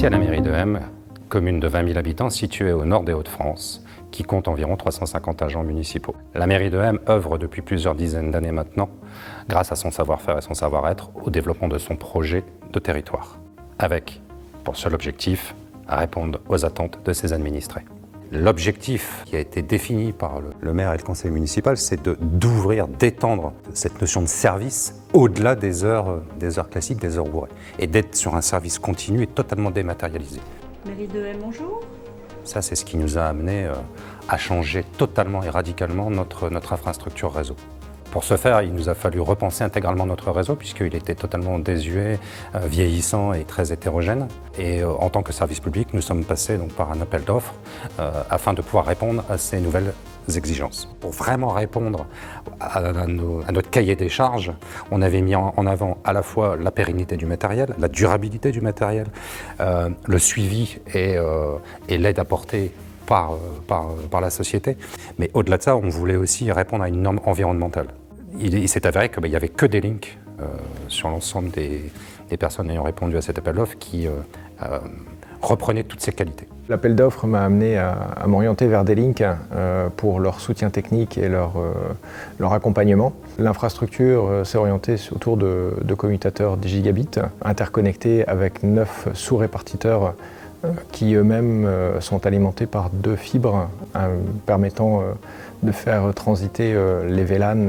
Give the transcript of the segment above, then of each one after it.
ici à la mairie de Hem, commune de 20 000 habitants située au nord des Hauts-de-France, qui compte environ 350 agents municipaux. La mairie de Hem œuvre depuis plusieurs dizaines d'années maintenant, grâce à son savoir-faire et son savoir-être, au développement de son projet de territoire, avec, pour seul objectif, à répondre aux attentes de ses administrés. L'objectif qui a été défini par le maire et le conseil municipal, c'est d'ouvrir, d'étendre cette notion de service au-delà des heures classiques, des heures ouvrées, et d'être sur un service continu et totalement dématérialisé. Mairie de Hem, bonjour. Ça, c'est ce qui nous a amené à changer totalement et radicalement notre infrastructure réseau. Pour ce faire, il nous a fallu repenser intégralement notre réseau puisqu'il était totalement désuet, vieillissant et très hétérogène. Et en tant que service public, nous sommes passés donc, par un appel d'offres afin de pouvoir répondre à ces nouvelles exigences. Pour vraiment répondre à notre cahier des charges, on avait mis en avant à la fois la pérennité du matériel, la durabilité du matériel, le suivi et l'aide apportée par la société. Mais au-delà de ça, on voulait aussi répondre à une norme environnementale. Il s'est avéré qu'il n'y avait que des links sur l'ensemble des personnes ayant répondu à cet appel d'offres qui reprenaient toutes ces qualités. L'appel d'offres m'a amené à m'orienter vers des links pour leur soutien technique et leur accompagnement. L'infrastructure s'est orientée autour de commutateurs 10 gigabits interconnectés avec 9 sous-répartiteurs qui eux-mêmes sont alimentés par 2 fibres permettant de faire transiter les VLAN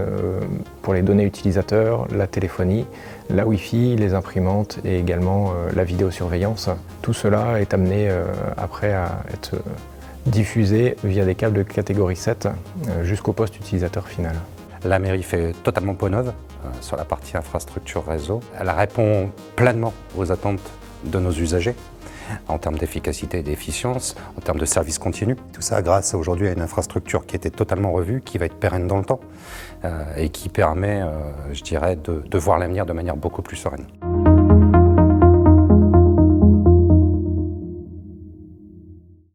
pour les données utilisateurs, la téléphonie, la Wi-Fi, les imprimantes et également la vidéosurveillance. Tout cela est amené après à être diffusé via des câbles de catégorie 7 jusqu'au poste utilisateur final. La mairie fait totalement peau neuve sur la partie infrastructure réseau. Elle répond pleinement aux attentes de nos usagers en termes d'efficacité et d'efficience, en termes de service continu. Tout ça grâce aujourd'hui à une infrastructure qui était totalement revue, qui va être pérenne dans le temps et qui permet, je dirais, de voir l'avenir de manière beaucoup plus sereine.